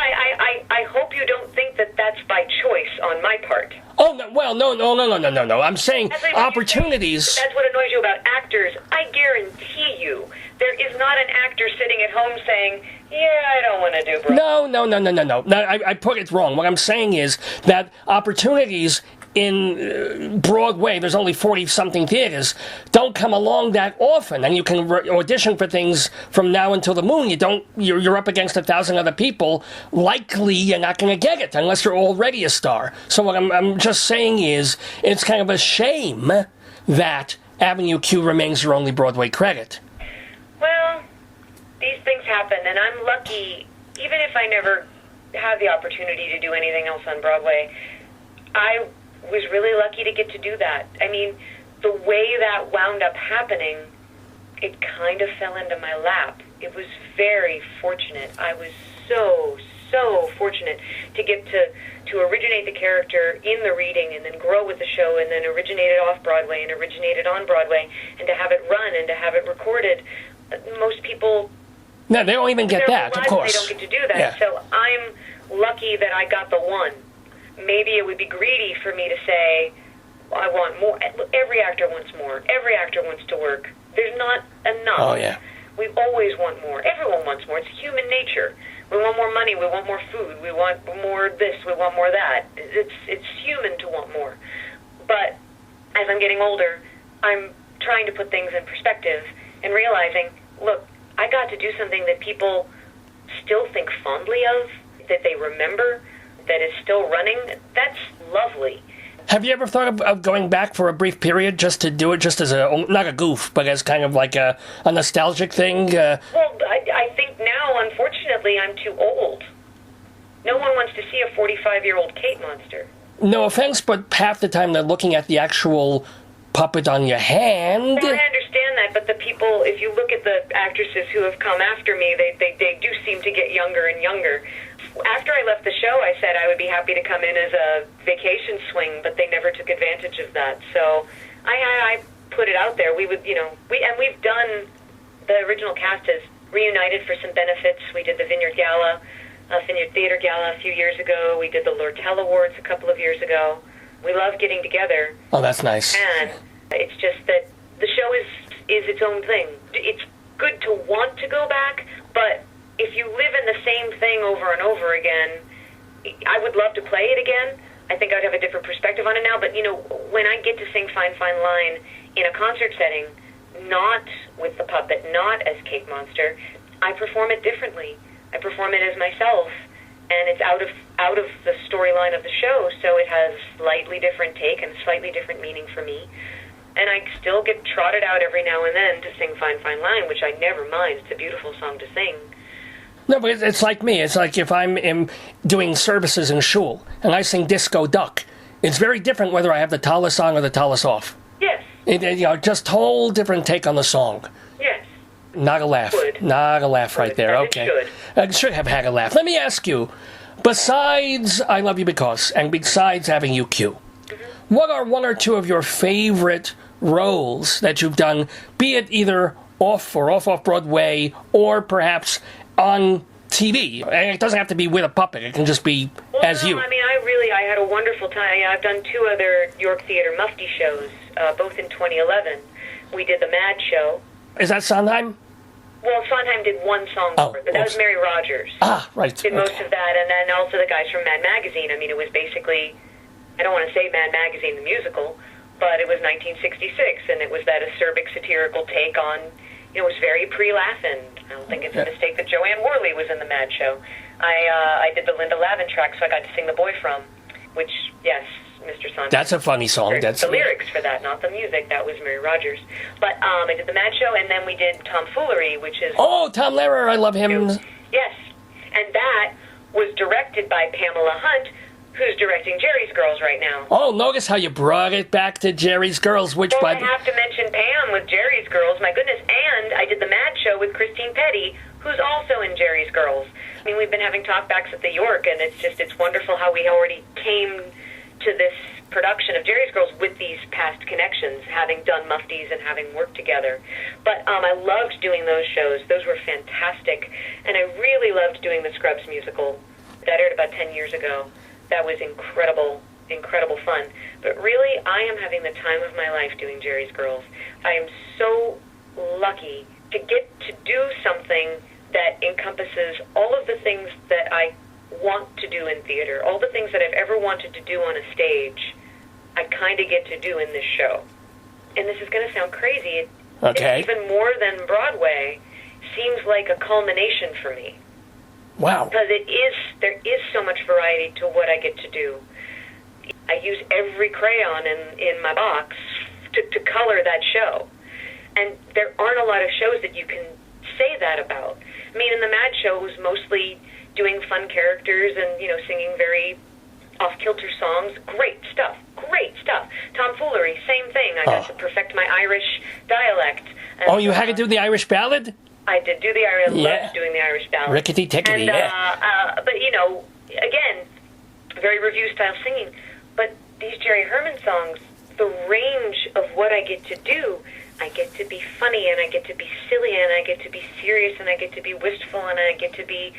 I hope you don't think that that's by choice on my part. Oh, no, well, no. I'm saying opportunities. That's what annoys you about actors. I guarantee you there is not an actor sitting at home saying, yeah, I don't want to do Broadway. No. I put it wrong. What I'm saying is that opportunities in Broadway, there's only 40-something theaters, don't come along that often, and you can audition for things from now until the moon. You're up against 1,000 other people. Likely, you're not going to get it unless you're already a star. So what I'm just saying is, it's kind of a shame that Avenue Q remains your only Broadway credit. Well, these things happen, and I'm lucky, even if I never have the opportunity to do anything else on Broadway, I was really lucky to get to do that. I mean, the way that wound up happening, it kind of fell into my lap. It was very fortunate. I was so fortunate to get to originate the character in the reading and then grow with the show and then originate it off Broadway and originate it on Broadway and to have it run and to have it recorded. Most people... No, they don't even get that, of course. They don't get to do that. Yeah. So I'm lucky that I got the one. Maybe it would be greedy for me to say, I want more. Every actor wants more. Every actor wants to work. There's not enough. Oh, yeah. We always want more. Everyone wants more. It's human nature. We want more money. We want more food. We want more this. We want more that. It's human to want more. But as I'm getting older, I'm trying to put things in perspective and realizing, look, I got to do something that people still think fondly of, that they remember, that is still running. That's lovely. Have you ever thought of going back for a brief period just to do it, just as not a goof, but as kind of like a nostalgic thing? Well, I think now, unfortunately, I'm too old. No one wants to see a 45-year-old Kate monster. No offense, but half the time they're looking at the actual puppet on your hand. Well, I understand that, but the people, if you look at the actresses who have come after me, they do seem to get younger and younger. After I left the show, I said I would be happy to come in as a vacation swing, but they never took advantage of that. So I put it out there. We would, we've done, the original cast has reunited for some benefits. We did the Vineyard Theater Gala a few years ago. We did the Lortel Awards a couple of years ago. We love getting together. Oh, that's nice. And it's just that the show is its own thing. It's good to want to go back, but if you live in the same thing over and over again, I would love to play it again. I think I'd have a different perspective on it now, but, when I get to sing Fine, Fine Line in a concert setting, not with the puppet, not as Cake Monster, I perform it differently. I perform it as myself, and it's out of the storyline of the show, so it has slightly different take and slightly different meaning for me. And I still get trotted out every now and then to sing Fine, Fine Line, which I never mind. It's a beautiful song to sing. No, but it's like me. It's like if I'm doing services in shul and I sing Disco Duck, it's very different whether I have the tallis on or the tallis off. Yes. Just whole different take on the song. Yes. Not a laugh. Would. Not a laugh right there. And Okay. It I should have had a laugh. Let me ask you, besides I Love You Because, and besides Avenue Q, what are one or two of your favorite roles that you've done, be it either off Broadway or perhaps on TV? And it doesn't have to be with a puppet. It can just be as you. I mean, I had a wonderful time. I've done 2 other York Theater Mufti shows, both in 2011. We did the Mad Show. Is that Sondheim? Well, Sondheim did one song for it, but that was Mary Rogers. Ah, right. Did most of that, and then also the guys from Mad Magazine. I mean, it was basically, I don't want to say Mad Magazine the musical, but it was 1966, and it was that acerbic satirical take on, it was very pre-Laugh-In. I don't think it's a mistake that Joanne Worley was in the Mad Show. I did the Linda Lavin track, so I got to sing The Boy From, which, yes, Mr. Sondheim. That's a funny song. That's the lyrics for that, not the music. That was Mary Rogers. But I did the Mad Show, and then we did Tomfoolery, which is... Oh, Tom Lehrer, I love him. Yes, and that was directed by Pamela Hunt, who's directing Jerry's Girls right now. Oh, notice how you brought it back to Jerry's Girls, which I have to mention Pam with Jerry's Girls, my goodness, and I did the Mad Show with Christine Petty, who's also in Jerry's Girls. I mean, we've been having talkbacks at the York, and it's wonderful how we already came to this production of Jerry's Girls with these past connections, having done Muftis and having worked together. But I loved doing those shows. Those were fantastic. And I really loved doing the Scrubs musical. That aired about 10 years ago. That was incredible, incredible fun. But really, I am having the time of my life doing Jerry's Girls. I am so lucky to get to do something that encompasses all of the things that I want to do in theater, all the things that I've ever wanted to do on a stage. I kind of get to do in this show. And this is going to sound crazy. Okay. It's even more than Broadway. Seems like a culmination for me. Wow. Because there is so much variety to what I get to do. I use every crayon in my box to color that show. And there aren't a lot of shows that you can say that about. I mean, in the Mad Show, it was mostly doing fun characters and, singing very off-kilter songs. Great stuff. Tomfoolery, same thing. I got to perfect my Irish dialect. And, you had to do the Irish ballad? I did do the Irish. I loved doing the Irish ballad. Rickety-tickety, But, again, very review-style singing. But these Jerry Herman songs, the range of what I get to do, I get to be funny, and I get to be silly, and I get to be serious, and I get to be wistful, and I get to be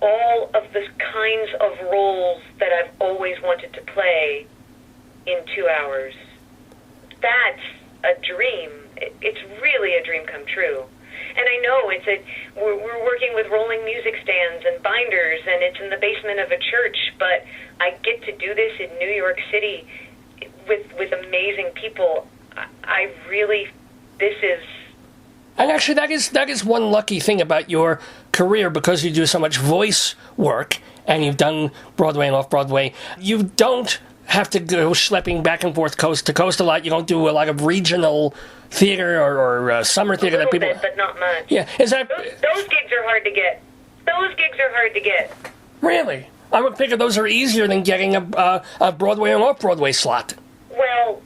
all of the kinds of roles that I've always wanted to play in 2 hours. That's a dream. It's really a dream come true. And I know we're working with rolling music stands and binders, and it's in the basement of a church, but I get to do this in New York City with amazing people. This is... And actually, that is one lucky thing about your career, because you do so much voice work, and you've done Broadway and off-Broadway. You don't have to go schlepping back and forth coast to coast a lot. You don't do a lot of regional theater or summer theater that people... A little bit, but not much. Yeah, is that... Those gigs are hard to get. Really? I would figure those are easier than getting a Broadway and off-Broadway slot. Well,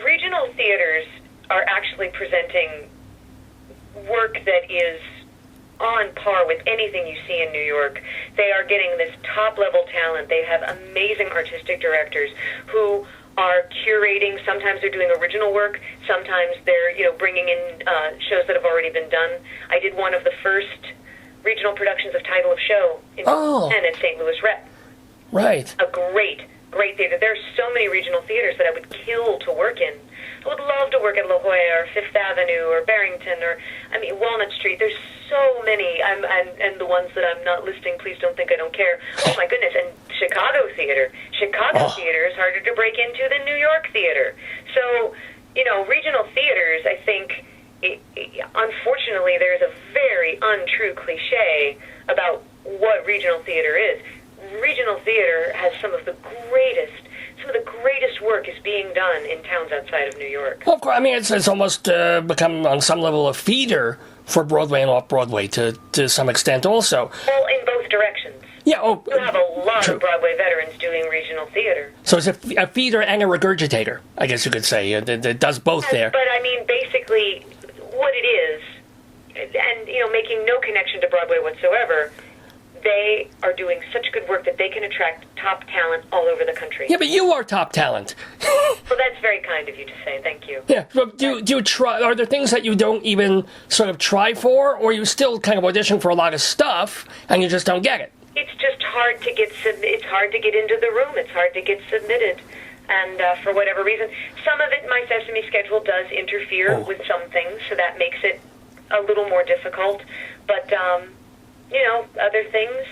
regional theaters are actually presenting work that is on par with anything you see in New York. They are getting this top-level talent. They have amazing artistic directors who are curating. Sometimes they're doing original work. Sometimes they're, bringing in shows that have already been done. I did one of the first regional productions of Title of Show in at St. Louis Rep. Right. A great theater. There are so many regional theaters that I would kill to work in. I would love to work at La Jolla or Fifth Avenue or Barrington or, Walnut Street. There's so many. And the ones that I'm not listing, please don't think I don't care. Oh, my goodness. And Chicago theater. Theater is harder to break into than New York theater. So, regional theaters, I think, unfortunately, there's a very untrue cliche about what regional theater is. Regional theater has some of the greatest work is being done in towns outside of New York. Well, of course, it's almost become on some level a feeder for Broadway and off-Broadway to some extent also. Well, in both directions. Yeah, you have a lot of Broadway veterans doing regional theater. So it's a feeder and a regurgitator, I guess you could say. It does both there. But, basically, what it is, and, making no connection to Broadway whatsoever, they are doing such good work that they can attract top talent all over the country. Yeah, but you are top talent. Well, that's very kind of you to say. Thank you. Yeah, but do you try? Are there things that you don't even sort of try for, or you still kind of audition for a lot of stuff and you just don't get it? It's just hard to get. It's hard to get into the room. It's hard to get submitted, and for whatever reason, some of it, my Sesame schedule does interfere with some things, so that makes it a little more difficult. But other things.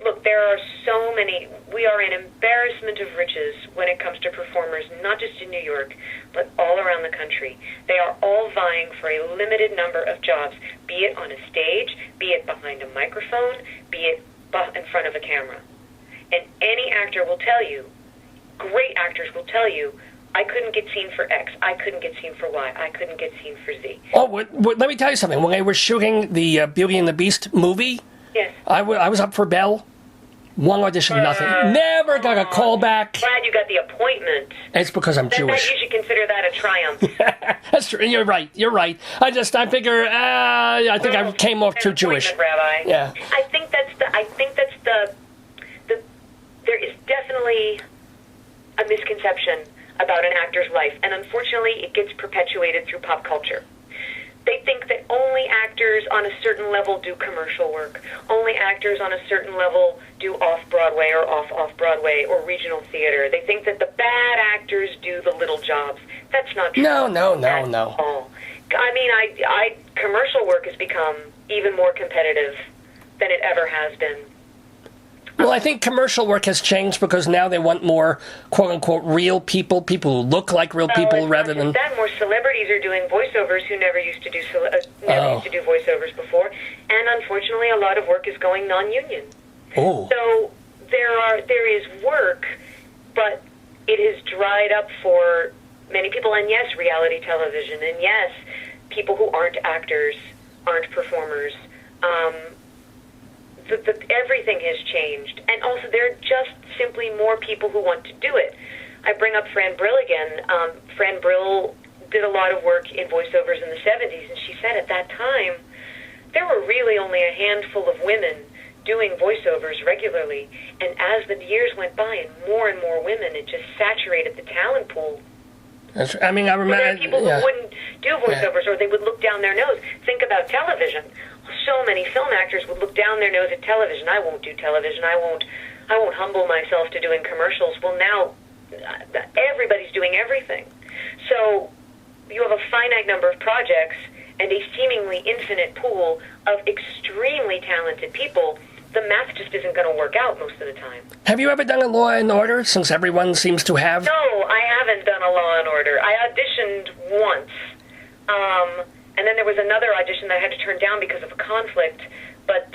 Look, there are so many. We are an embarrassment of riches when it comes to performers, not just in New York, but all around the country. They are all vying for a limited number of jobs, be it on a stage, be it behind a microphone, be it in front of a camera. And any actor will tell you, great actors will tell you, I couldn't get seen for X, I couldn't get seen for Y, I couldn't get seen for Z. Oh, let me tell you something. When they were shooting the Beauty and the Beast movie, yes, I was up for Belle. One audition, nothing. Never got a call back. Glad you got the appointment. It's because I'm Jewish. You should consider that a triumph. That's true. You're right. I figure. I think I came off too Jewish. Rabbi. Yeah. I think that's the. There is definitely a misconception about an actor's life, and unfortunately, it gets perpetuated through pop culture. They think that only actors on a certain level do commercial work. Only actors on a certain level do off-Broadway or off-Broadway or regional theater. They think that the bad actors do the little jobs. That's not true. No. All. Commercial work has become even more competitive than it ever has been. Well, I think commercial work has changed because now they want more quote-unquote real people who look like real people rather than... That more celebrities are doing voiceovers who never used to do voiceovers before, and unfortunately, a lot of work is going non-union. Oh. So there is work, but it has dried up for many people. And yes, reality television, and yes, people who aren't actors, aren't performers. Everything has changed, and also there are just simply more people who want to do it. I bring up Fran Brill again. Fran Brill did a lot of work in voiceovers in the 70s, and she said at that time there were really only a handful of women doing voiceovers regularly, and as the years went by and more women, it just saturated the talent pool. I mean, I remember... There are people who wouldn't do voiceovers, or they would look down their nose. Think about television. So many film actors would look down their nose at television. I won't do television. I won't humble myself to doing commercials. Well, now everybody's doing everything. So you have a finite number of projects and a seemingly infinite pool of extremely talented people. The math just isn't going to work out most of the time. Have you ever done a Law and Order, since everyone seems to have? No, I haven't done a Law and Order. I auditioned once. And then there was another audition that I had to turn down because of a conflict. But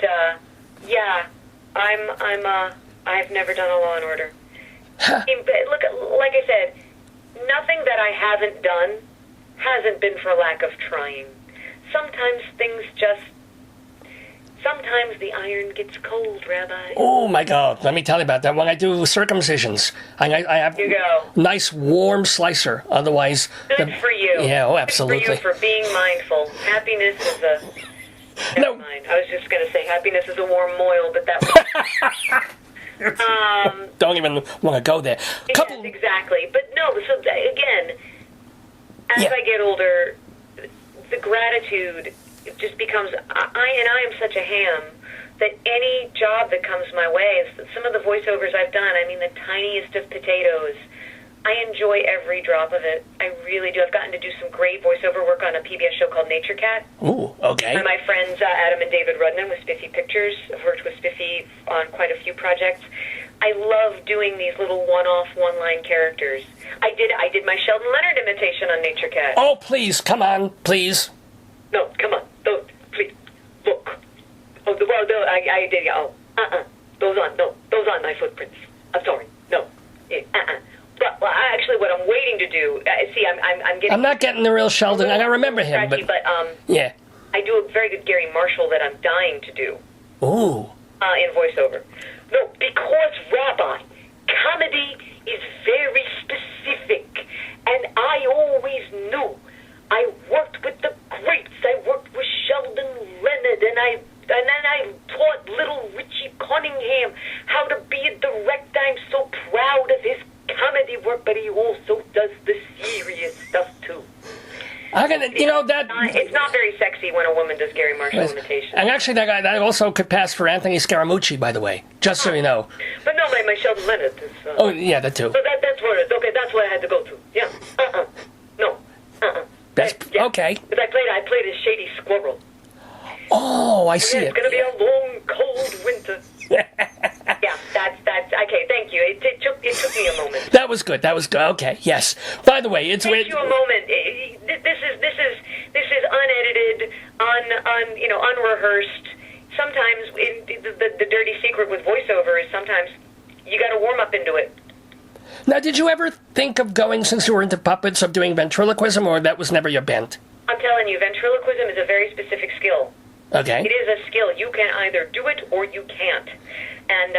yeah, I've never done a Law and Order. Look, like I said, nothing that I haven't done hasn't been for lack of trying. Sometimes the iron gets cold, Rabbi. Oh my God! Let me tell you about that. When I do circumcisions, I have nice warm slicer. Otherwise, good for you. Yeah, oh, absolutely. Good for you for being mindful. Happiness is a. Never mind. I was just going to say happiness is a warm moil, but that. Don't even want to go there. Yes, exactly. But no. So again, as I get older, the gratitude. It just becomes, I am such a ham that any job that comes my way, some of the voiceovers I've done, I mean the tiniest of potatoes, I enjoy every drop of it. I really do. I've gotten to do some great voiceover work on a PBS show called Nature Cat. Ooh, okay. And my friends Adam and David Rudman with Spiffy Pictures. I've worked with Spiffy on quite a few projects. I love doing these little one-off, one-line characters. I did my Sheldon Leonard imitation on Nature Cat. Oh, please, come on, please. No, come on. Don't, please, look. Oh, well, I did, yeah. Oh, those aren't my footprints. I'm sorry. No. But, well, actually, what I'm waiting to do, I'm getting... I'm not getting the real Sheldon. I remember him, but yeah. I do a very good Gary Marshall that I'm dying to do. Ooh. In voiceover. No, because, Rabbi, comedy is very specific, and I always knew. I worked with the greats. I worked with Sheldon Leonard, and then I taught little Richie Cunningham how to be a director. I'm so proud of his comedy work, but he also does the serious stuff too. It's not very sexy when a woman does Gary Marshall imitation. And actually, that also could pass for Anthony Scaramucci, by the way. Just so you know. But no, my Sheldon Leonard is. Oh yeah, that too. So that's what it is. Okay, that's what I had to go to. Yeah. No. That's okay. Because I played a shady squirrel. Oh, I see It's going to be a long, cold winter. Yeah, that's okay. Thank you. It took me a moment. That was good. Okay, yes. By the way, Take you a moment. This is unedited, unrehearsed. Sometimes the dirty secret with voiceover is sometimes you got to warm up into it. Now, did you ever think of going, since you were into puppets, of doing ventriloquism, or that was never your bent? I'm telling you, ventriloquism is a very specific skill. Okay. It is a skill. You can either do it or you can't. And,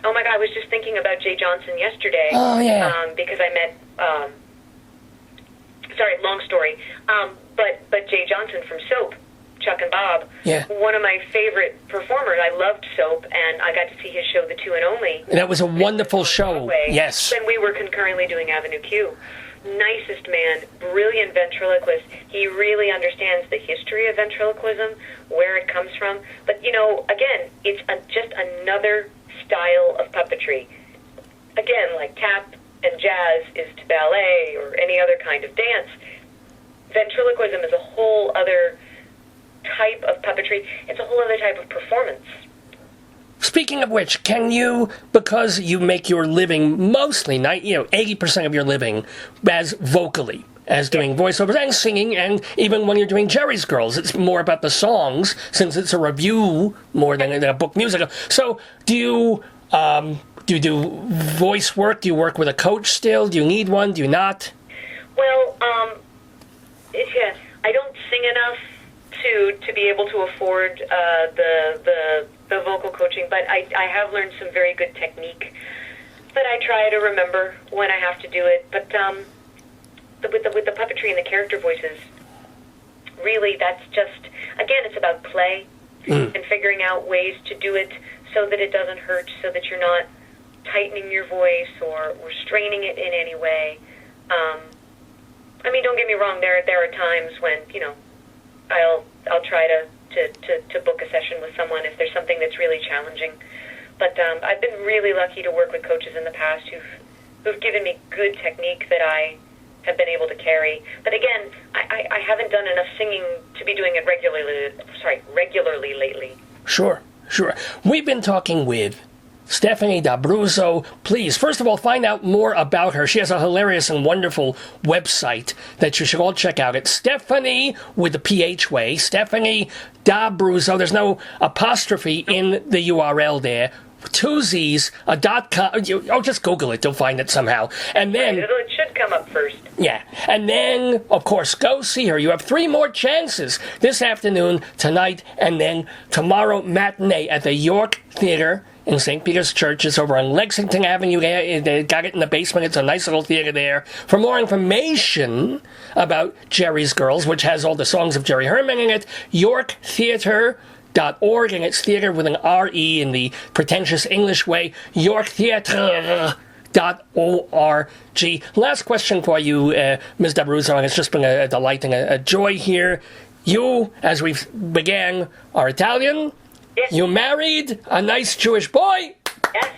oh my God, I was just thinking about Jay Johnson yesterday. Oh, yeah. Because I met, sorry, long story, but Jay Johnson from Soap, Chuck and Bob, one of my favorite performers. I loved Soap, and I got to see his show, The Two and Only. That was a wonderful show. Broadway. Yes. When we were concurrently doing Avenue Q. Nicest man, brilliant ventriloquist. He really understands the history of ventriloquism, where it comes from. But, again, it's just another style of puppetry. Again, like tap and jazz is to ballet or any other kind of dance. Ventriloquism is a whole other type of puppetry. It's a whole other type of performance. Speaking of which, can you, because you make your living mostly, 80% of your living as vocally, as doing voiceovers and singing, and even when you're doing Jerry's Girls, it's more about the songs, since it's a review more than a book musical. So do you do voice work? Do you work with a coach still? Do you need one? Do you not? Well, yeah, I don't sing enough to be able to afford the vocal coaching, but I have learned some very good technique that I try to remember when I have to do it. But with the puppetry and the character voices, really, that's just, again, it's about play and figuring out ways to do it so that it doesn't hurt, so that you're not tightening your voice or straining it in any way. I mean, don't get me wrong, there are times when, I'll try to book a session with someone if there's something that's really challenging. But I've been really lucky to work with coaches in the past who've given me good technique that I have been able to carry. But again, I haven't done enough singing to be doing it regularly lately. Sure. We've been talking with Stephanie D'Abruzzo. Please, first of all, find out more about her. She has a hilarious and wonderful website that you should all check out. It's Stephanie with the PH way, Stephanie D'Abruzzo. There's no apostrophe in the URL there. 2 Z's, a .com. Just Google it. You'll find it somehow. And then it should come up first. Yeah. And then, of course, go see her. You have 3 more chances this afternoon, tonight, and then tomorrow matinee at the York Theater in St. Peter's Church. It's over on Lexington Avenue. They got it in the basement. It's a nice little theater there. For more information about Jerry's Girls, which has all the songs of Jerry Herman in it, yorktheater.org, and it's theater with an R-E in the pretentious English way, yorktheater.org. Last question for you, Ms. D'Abruzzo, and it's just been a delight and a joy here. You, as we began, are Italian. Yes. You married a nice Jewish boy. Yes.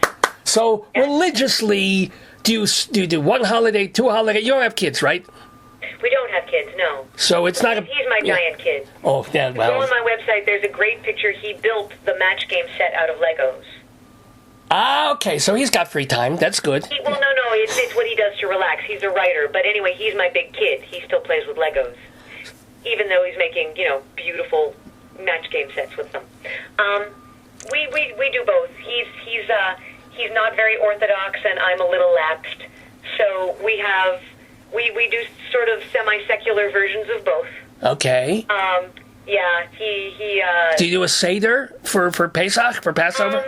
So religiously, do you do 1 holiday, 2 holidays? You don't have kids, right? We don't have kids, no. So it's not He's my giant kid. Oh, yeah, well. Go on my website, there's a great picture. He built the match game set out of Legos. Ah, okay, so he's got free time. That's good. No, it's what he does to relax. He's a writer, but anyway, he's my big kid. He still plays with Legos, even though he's making, beautiful match game sets with them. We do both. He's not very orthodox, and I'm a little lapsed. So we do sort of semi-secular versions of both. Okay. Yeah, he do you do a Seder for Pesach, for Passover?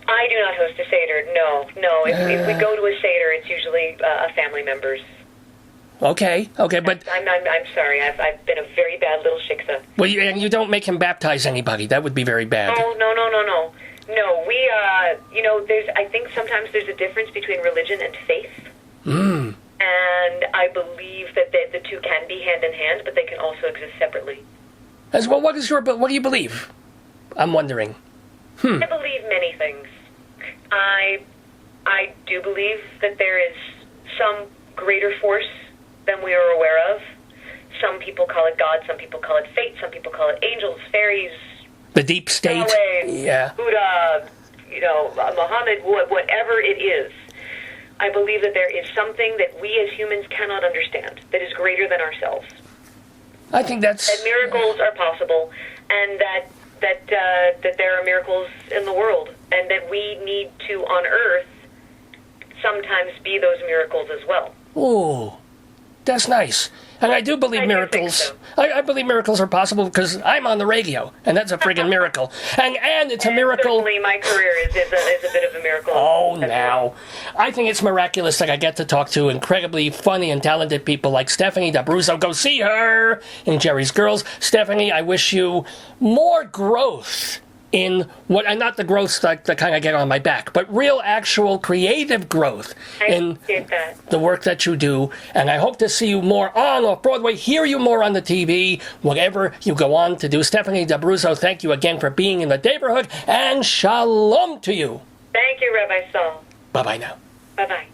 I do not host a Seder, no. If we go to a Seder, it's usually a family member's. Okay, but I'm sorry. I've been a very bad little shiksa. Well, you don't make him baptize anybody. That would be very bad. Oh, no. No, we I think sometimes there's a difference between religion and faith. And I believe that the two can be hand in hand, but they can also exist separately. As well, what do you believe? I'm wondering. I believe many things. I do believe that there is some greater force than we are aware of. Some people call it God, some people call it fate, some people call it angels, fairies, the deep state, Yahweh, Buddha, Muhammad, whatever it is. I believe that there is something that we as humans cannot understand that is greater than ourselves. I think that miracles are possible, and that there are miracles in the world, and that we need to, on Earth, sometimes be those miracles as well. Oh, that's nice. And I do believe miracles. I believe miracles are possible because I'm on the radio, and that's a friggin' miracle. And it's a miracle. Certainly, my career is a bit of a miracle. Oh, now. I think it's miraculous that I get to talk to incredibly funny and talented people like Stephanie D'Abruzzo. Go see her in Jerry's Girls. Stephanie, I wish you more growth in and not the growth like the kind I get on my back, but real, actual, creative growth in the work that you do. And I hope to see you more on off-Broadway, hear you more on the TV, whatever you go on to do. Stephanie D'Abruzzo, thank you again for being in the neighborhood, and shalom to you. Thank you, Rabbi Sol. Bye-bye now. Bye-bye.